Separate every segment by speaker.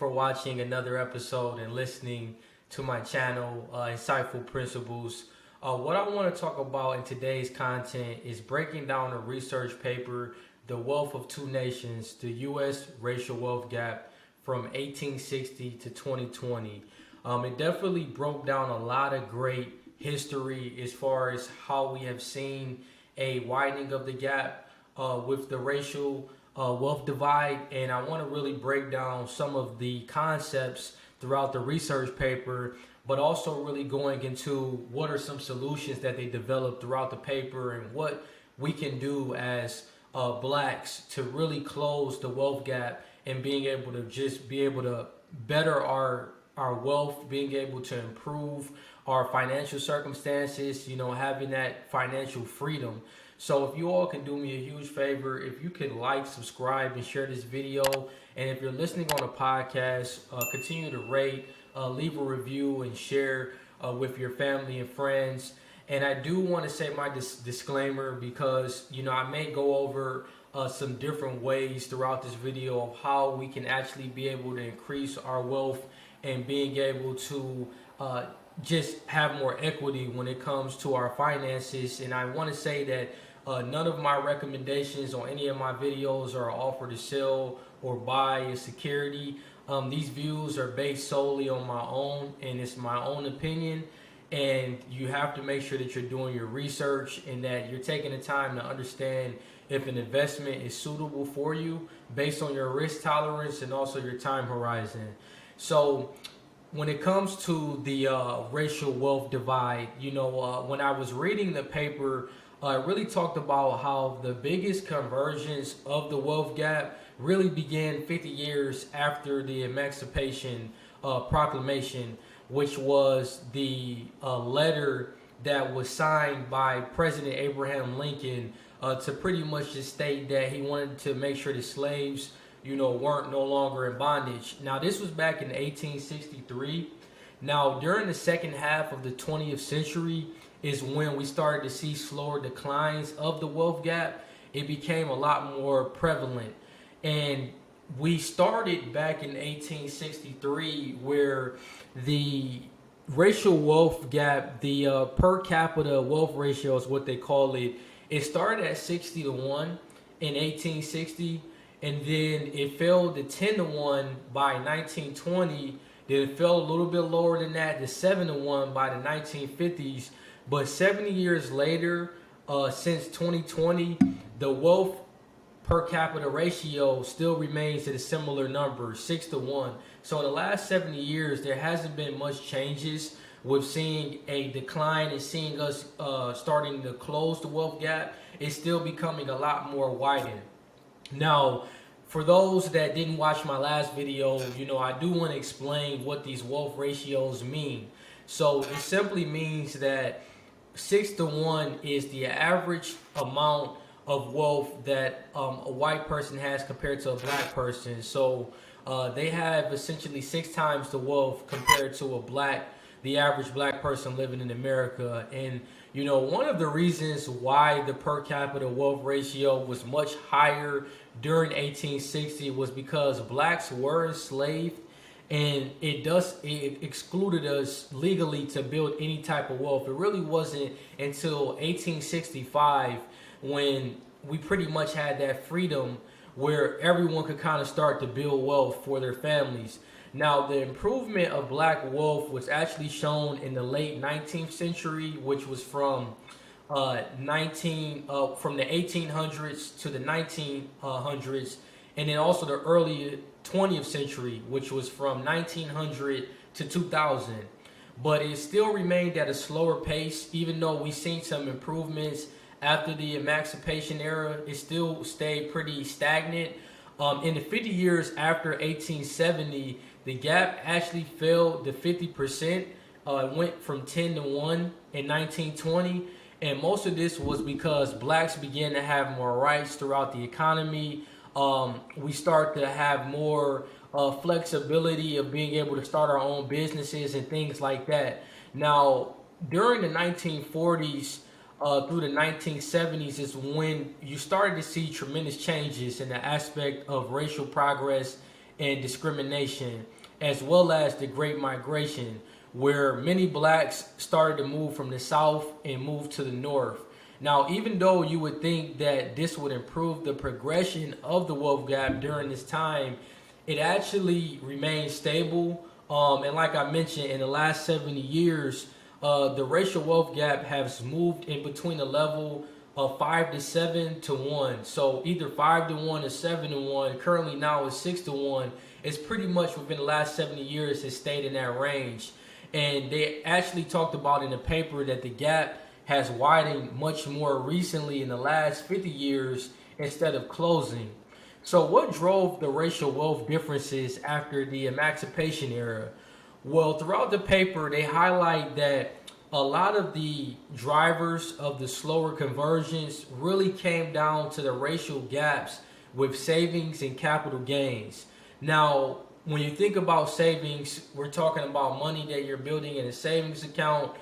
Speaker 1: for watching another episode and listening to my channel, Insightful Principles. What I want to talk about in today's content is breaking down a research paper, The Wealth of Two Nations, the U.S. Racial Wealth Gap from 1860 to 2020. It definitely broke down a lot of great history as far as how we have seen a widening of the gap with the racial wealth divide, and I want to really break down some of the concepts throughout the research paper, but also really going into what are some solutions that they developed throughout the paper and what we can do as blacks to really close the wealth gap and being able to just be able to better our wealth, being able to improve our financial circumstances, having that financial freedom. So if you all can do me a huge favor, if you could like, subscribe, and share this video. And if you're listening on a podcast, continue to rate, leave a review, and share with your family and friends. And I do want to say my disclaimer because, I may go over some different ways throughout this video of how we can actually be able to increase our wealth and being able to just have more equity when it comes to our finances. And I want to say that none of my recommendations on any of my videos are offer to sell or buy a security. These views are based solely on my own, and it's my own opinion. And you have to make sure that you're doing your research and that you're taking the time to understand if an investment is suitable for you based on your risk tolerance and also your time horizon. So when it comes to the racial wealth divide, when I was reading the paper, it really talked about how the biggest convergence of the wealth gap really began 50 years after the Emancipation Proclamation, which was the letter that was signed by President Abraham Lincoln to pretty much just state that he wanted to make sure the slaves weren't no longer in bondage. Now, this was back in 1863. Now, during the second half of the 20th century is when we started to see slower declines of the wealth gap. It became a lot more prevalent. And we started back in 1863 where the racial wealth gap, the per capita wealth ratio is what they call it. It started at 60 to 1 in 1860. And then it fell to 10 to 1 by 1920. Then it fell a little bit lower than that to 7 to 1 by the 1950s. But 70 years later, since 2020, the wealth per capita ratio still remains at a similar number, 6 to 1. So in the last 70 years, there hasn't been much changes with seeing a decline and seeing us starting to close the wealth gap. It's still becoming a lot more widened. Now, for those that didn't watch my last video, I do want to explain what these wealth ratios mean. So it simply means that 6 to 1 is the average amount of wealth that a white person has compared to a black person. So they have essentially 6 times the wealth compared to the average black person living in America. And one of the reasons why the per capita wealth ratio was much higher during 1860 was because blacks were enslaved, and it excluded us legally to build any type of wealth. It really wasn't until 1865 when we pretty much had that freedom where everyone could kind of start to build wealth for their families. Now, the improvement of black wealth was actually shown in the late 19th century, which was from the 1800s to the 1900s, and then also the early 20th century, which was from 1900 to 2000. But it still remained at a slower pace, even though we've seen some improvements after the Emancipation Era. It still stayed pretty stagnant. In the 50 years after 1870, the gap actually fell to 50%. It went from 10 to 1 in 1920. And most of this was because blacks began to have more rights throughout the economy. We start to have more flexibility of being able to start our own businesses and things like that. Now, during the 1940s through the 1970s is when you started to see tremendous changes in the aspect of racial progress and discrimination, as well as the Great Migration, where many blacks started to move from the South and move to the North. Now, even though you would think that this would improve the progression of the wealth gap during this time, it actually remained stable. And like I mentioned, in the last 70 years, the racial wealth gap has moved in between a level of 5 to 7 to 1. So either 5 to 1 or 7 to 1. Currently now it's 6 to 1. It's pretty much within the last 70 years has stayed in that range. And they actually talked about in the paper that the gap has widened much more recently in the last 50 years instead of closing. So what drove the racial wealth differences after the Emancipation Era? Well, throughout the paper, they highlight that a lot of the drivers of the slower convergence really came down to the racial gaps with savings and capital gains. Now, when you think about savings, we're talking about money that you're building in a savings account.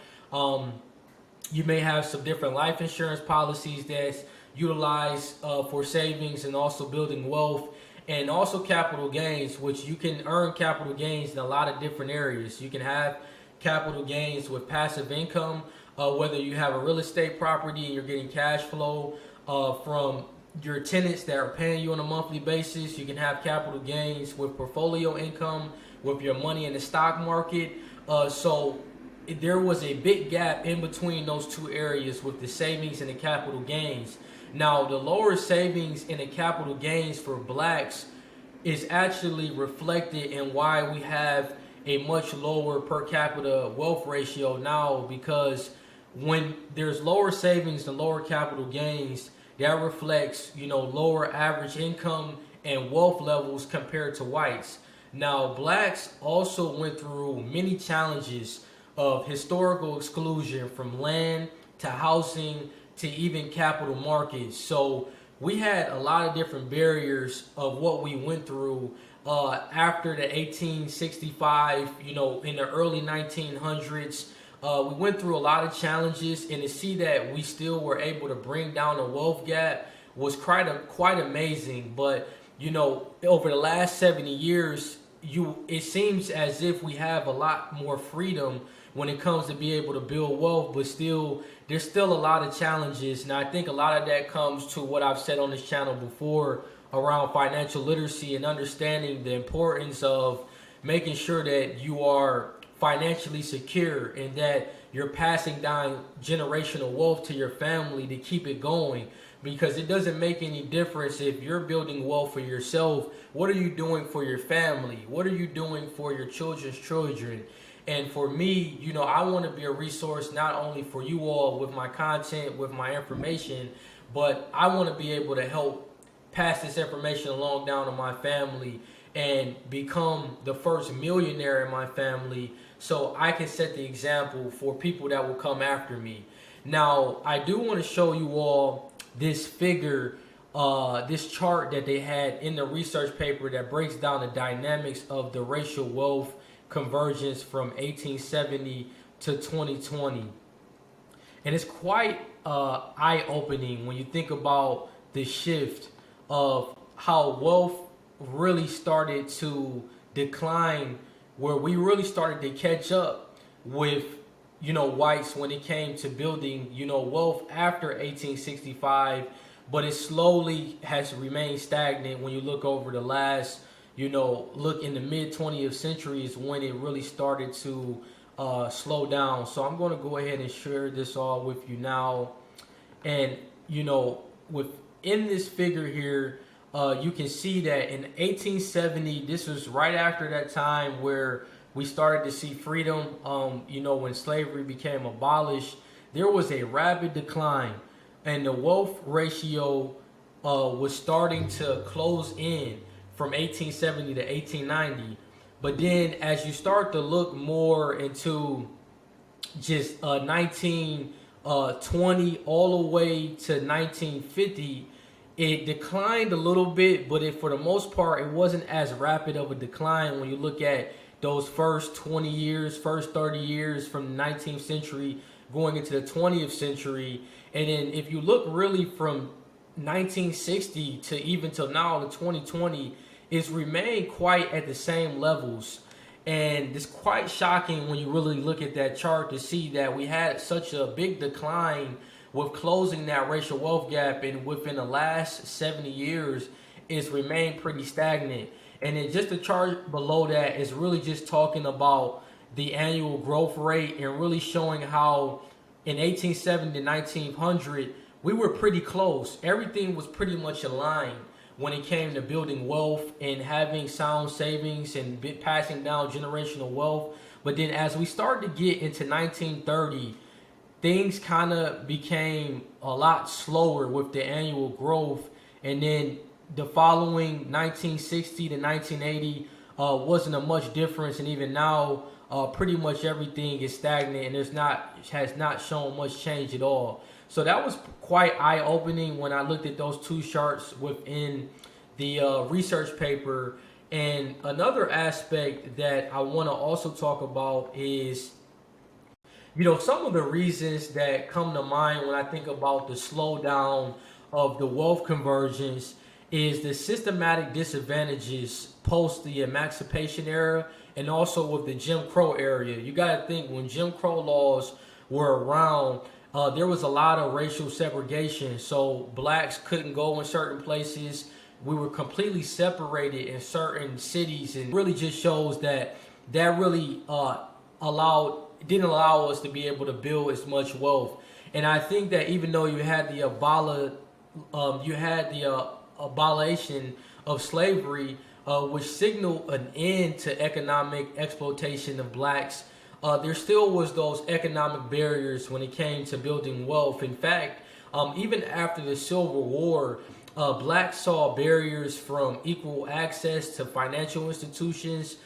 Speaker 1: You may have some different life insurance policies that's utilized for savings and also building wealth, and also capital gains, which you can earn capital gains in a lot of different areas. You can have capital gains with passive income, whether you have a real estate property and you're getting cash flow from your tenants that are paying you on a monthly basis. You can have capital gains with portfolio income, with your money in the stock market. So there was a big gap in between those two areas with the savings and the capital gains. Now, the lower savings and the capital gains for blacks is actually reflected in why we have a much lower per capita wealth ratio now, because when there's lower savings and lower capital gains, that reflects, lower average income and wealth levels compared to whites. Now, blacks also went through many challenges of historical exclusion, from land to housing to even capital markets. So we had a lot of different barriers of what we went through after the 1865, in the early 1900s. We went through a lot of challenges, and to see that we still were able to bring down the wealth gap was quite amazing. But, over the last 70 years, it seems as if we have a lot more freedom when it comes to be able to build wealth, but there's still a lot of challenges. And I think a lot of that comes to what I've said on this channel before around financial literacy and understanding the importance of making sure that you are financially secure and that you're passing down generational wealth to your family to keep it going. Because it doesn't make any difference if you're building wealth for yourself. What are you doing for your family? What are you doing for your children's children? And for me, I want to be a resource not only for you all with my content, with my information, but I want to be able to help pass this information along down to my family and become the first millionaire in my family, so I can set the example for people that will come after me. Now, I do want to show you all this figure, this chart that they had in the research paper that breaks down the dynamics of the racial wealth convergence from 1870 to 2020. And it's quite eye-opening when you think about the shift of how wealth really started to decline, where we really started to catch up with whites when it came to building wealth after 1865, but it slowly has remained stagnant when you look over the last look in the mid 20th century is when it really started to slow down. So I'm going to go ahead and share this all with you now. And within this figure here, you can see that in 1870, this was right after that time where we started to see freedom. When slavery became abolished, there was a rapid decline, and the wealth ratio was starting to close in from 1870 to 1890. But then as you start to look more into just 1920 all the way to 1950, it declined a little bit, but for the most part, it wasn't as rapid of a decline when you look at those first 20 years, first 30 years from the 19th century going into the 20th century. And then if you look really from 1960 to even till now to 2020, it's remained quite at the same levels. And it's quite shocking when you really look at that chart to see that we had such a big decline with closing that racial wealth gap, and within the last 70 years, it's remained pretty stagnant. And then just the chart below that is really just talking about the annual growth rate and really showing how in 1870 to 1900, we were pretty close. Everything was pretty much aligned when it came to building wealth and having sound savings and passing down generational wealth. But then as we started to get into 1930, things kind of became a lot slower with the annual growth. And then the following 1960 to 1980 wasn't a much difference. And even now, pretty much everything is stagnant and has not shown much change at all. So that was quite eye-opening when I looked at those two charts within the research paper. And another aspect that I want to also talk about is, some of the reasons that come to mind when I think about the slowdown of the wealth convergence is the systematic disadvantages post the Emancipation Era and also with the Jim Crow era. You got to think when Jim Crow laws were around, there was a lot of racial segregation. So blacks couldn't go in certain places. We were completely separated in certain cities, and really just shows that really didn't allow us to be able to build as much wealth. And I think that even though you had the abolition of slavery, which signaled an end to economic exploitation of blacks, there still was those economic barriers when it came to building wealth. In fact, even after the Civil War, blacks saw barriers from equal access to financial institutions.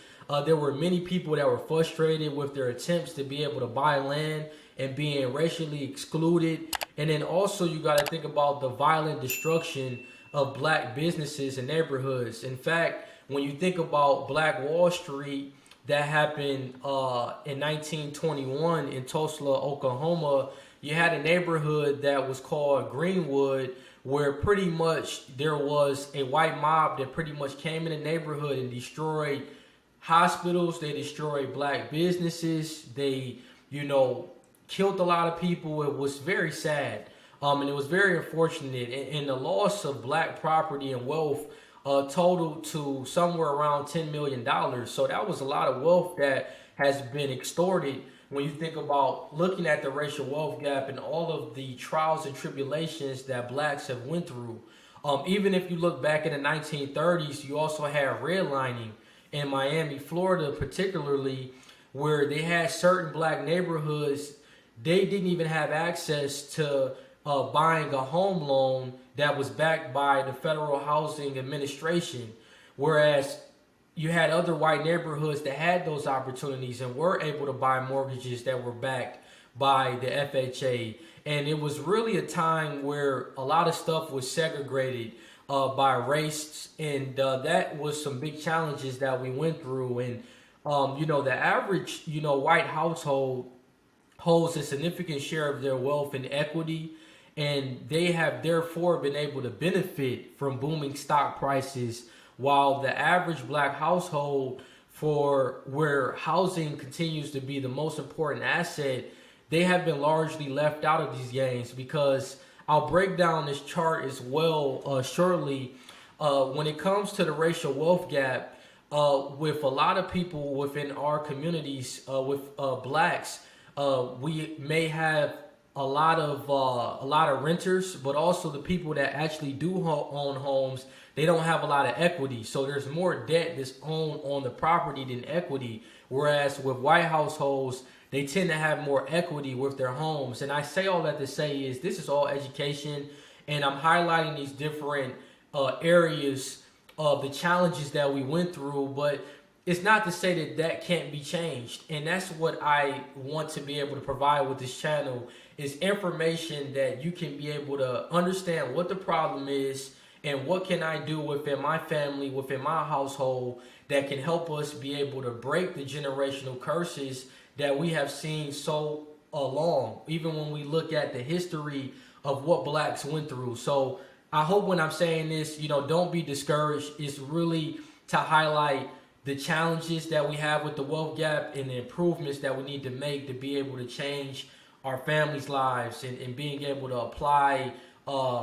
Speaker 1: There were many people that were frustrated with their attempts to be able to buy land and being racially excluded. And then also you got to think about the violent destruction of black businesses and neighborhoods. In fact, when you think about Black Wall Street, that happened in 1921 in Tulsa, Oklahoma. You had a neighborhood that was called Greenwood, where pretty much there was a white mob that pretty much came in the neighborhood and destroyed hospitals. They destroyed black businesses. They, killed a lot of people. It was very sad. And it was very unfortunate. And the loss of black property and wealth totaled to somewhere around $10 million. So that was a lot of wealth that has been extorted when you think about looking at the racial wealth gap and all of the trials and tribulations that blacks have went through. Even if you look back in the 1930s, you also had redlining in Miami, Florida, particularly, where they had certain black neighborhoods. They didn't even have access to buying a home loan that was backed by the Federal Housing Administration, whereas you had other white neighborhoods that had those opportunities and were able to buy mortgages that were backed by the FHA. And it was really a time where a lot of stuff was segregated by race, and that was some big challenges that we went through. And the average white household holds a significant share of their wealth in equity, and they have therefore been able to benefit from booming stock prices, while the average black household, for where housing continues to be the most important asset, they have been largely left out of these gains. Because I'll break down this chart as well shortly. When it comes to the racial wealth gap, with a lot of people within our communities, with blacks, we may have a lot of renters, but also the people that actually do own homes, they don't have a lot of equity. So there's more debt that's owned on the property than equity. Whereas with white households, they tend to have more equity with their homes. And I say all that to say is this is all education, and I'm highlighting these different areas of the challenges that we went through, but it's not to say that can't be changed. And that's what I want to be able to provide with this channel, is information that you can be able to understand what the problem is and what can I do within my family, within my household, that can help us be able to break the generational curses that we have seen so long, even when we look at the history of what blacks went through. So I hope when I'm saying this, don't be discouraged. It's really to highlight the challenges that we have with the wealth gap and the improvements that we need to make to be able to change our families' lives, and being able to apply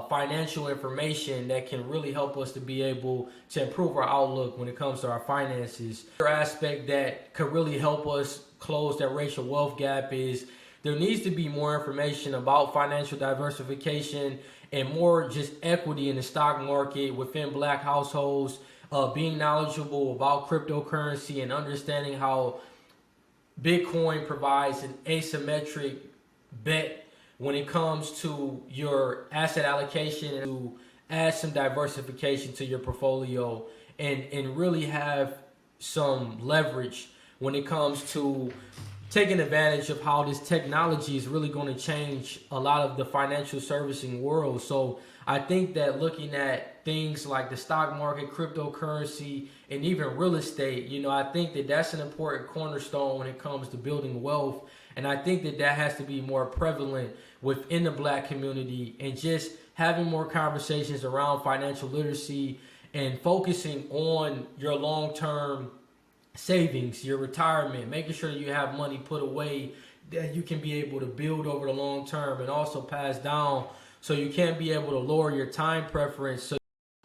Speaker 1: financial information that can really help us to be able to improve our outlook when it comes to our finances. Another aspect that could really help us close that racial wealth gap is there needs to be more information about financial diversification and more just equity in the stock market within Black households, being knowledgeable about cryptocurrency and understanding how Bitcoin provides an asymmetric bet when it comes to your asset allocation, and to add some diversification to your portfolio, and really have some leverage when it comes to taking advantage of how this technology is really going to change a lot of the financial servicing world. So I think that looking at things like the stock market, cryptocurrency, and even real estate, I think that that's an important cornerstone when it comes to building wealth. And I think that that has to be more prevalent within the Black community, and just having more conversations around financial literacy and focusing on your long-term savings, your retirement, making sure that you have money put away that you can be able to build over the long term and also pass down, so you can be able to lower your time preference. So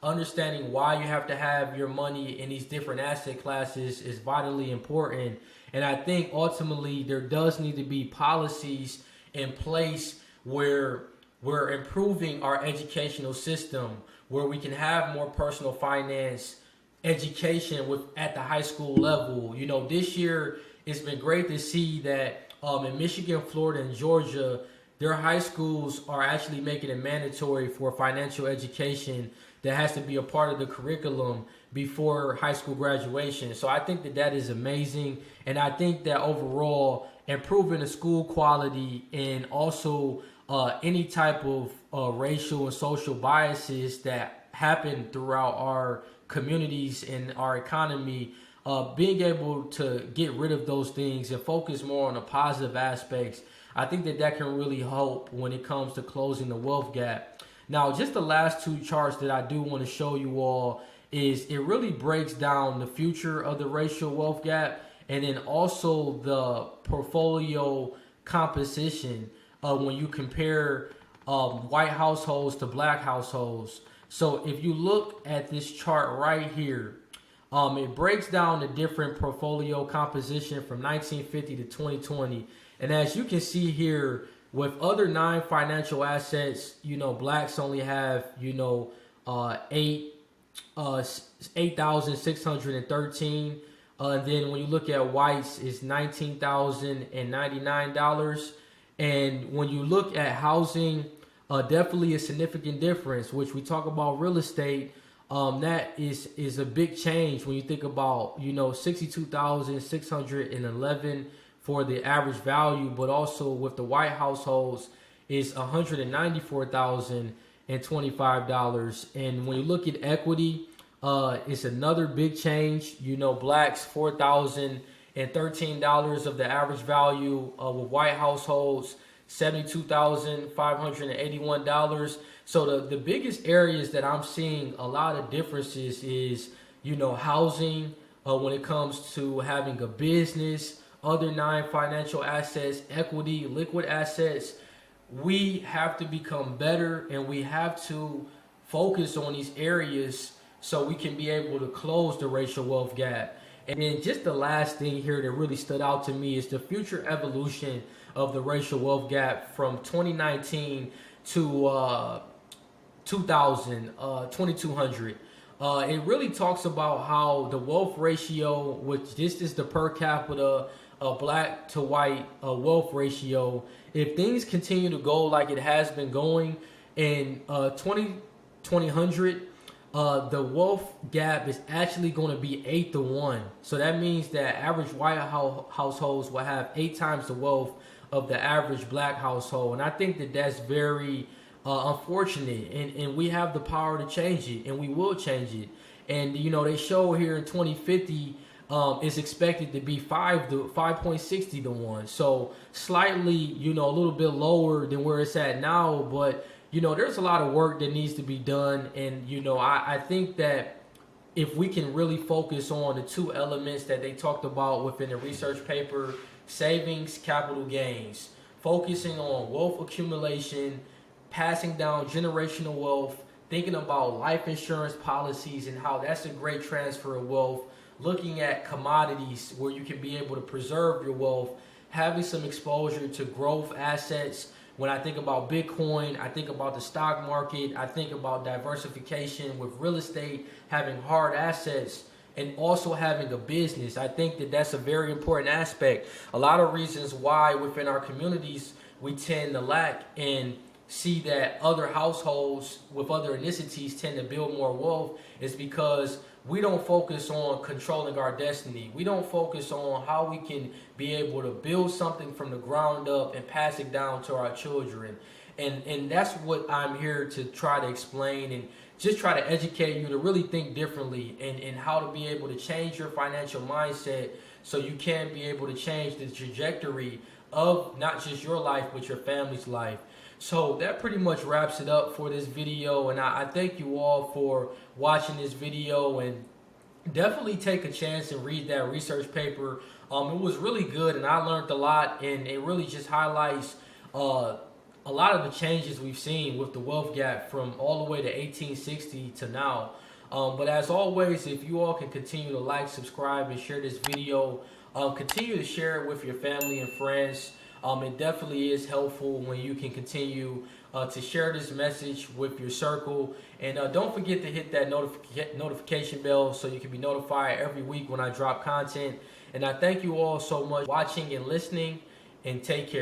Speaker 1: understanding why you have to have your money in these different asset classes is vitally important. And I think ultimately there does need to be policies in place where we're improving our educational system, where we can have more personal finance education at the high school level. This year it's been great to see that in Michigan, Florida, and Georgia, their high schools are actually making it mandatory for financial education that has to be a part of the curriculum before high school graduation. So I think that that is amazing. And I think that overall, improving the school quality and also any type of racial and social biases that happen throughout our communities and our economy, being able to get rid of those things and focus more on the positive aspects, I think that that can really help when it comes to closing the wealth gap. Now, just the last two charts that I do want to show you all is it really breaks down the future of the racial wealth gap, and then also the portfolio composition when you compare white households to Black households. So if you look at this chart right here, it breaks down the different portfolio composition from 1950 to 2020. And as you can see here, with other non-financial assets, Blacks only have, 8,613. And then when you look at whites, it's $19,099. And when you look at housing, definitely a significant difference, which we talk about real estate. That is a big change when you think about, 62,611 for the average value, but also with the white households is $194,025. And when you look at equity, it's another big change. Blacks $4,013 of the average value, with white households $72,581. So the biggest areas that I'm seeing a lot of differences is, housing, when it comes to having a business, other non-financial assets, equity, liquid assets. We have to become better, and we have to focus on these areas so we can be able to close the racial wealth gap. And then just the last thing here that really stood out to me is the future evolution of the racial wealth gap from 2019 to 2200. It really talks about how the wealth ratio, which this is the per capita Black to white wealth ratio, if things continue to go like it has been going in 2000, the wealth gap is actually going to be 8-1. So that means that average white households will have 8 times the wealth of the average Black household. And I think that that's very unfortunate, and we have the power to change it, and we will change it. And they show here in 2050 is expected to be 5.60 to 1. So slightly, a little bit lower than where it's at now, but there's a lot of work that needs to be done. And I think that if we can really focus on the two elements that they talked about within the research paper, savings, capital gains, focusing on wealth accumulation, passing down generational wealth, thinking about life insurance policies and how that's a great transfer of wealth, looking at commodities where you can be able to preserve your wealth, having some exposure to growth assets. When I think about Bitcoin, I think about the stock market, I think about diversification with real estate, having hard assets, and also having a business. I think that that's a very important aspect. A lot of reasons why within our communities we tend to lack and see that other households with other ethnicities tend to build more wealth is because we don't focus on controlling our destiny. We don't focus on how we can be able to build something from the ground up and pass it down to our children. And that's what I'm here to try to explain and just try to educate you to really think differently and how to be able to change your financial mindset so you can be able to change the trajectory of not just your life, but your family's life. So that pretty much wraps it up for this video, and I thank you all for watching this video, and definitely take a chance and read that research paper. It was really good, and I learned a lot, and it really just highlights a lot of the changes we've seen with the wealth gap from all the way to 1860 to now. But as always, if you all can continue to like, subscribe, and share this video, continue to share it with your family and friends. It definitely is helpful when you can continue to share this message with your circle. And don't forget to hit that notification bell so you can be notified every week when I drop content. And I thank you all so much for watching and listening, and take care.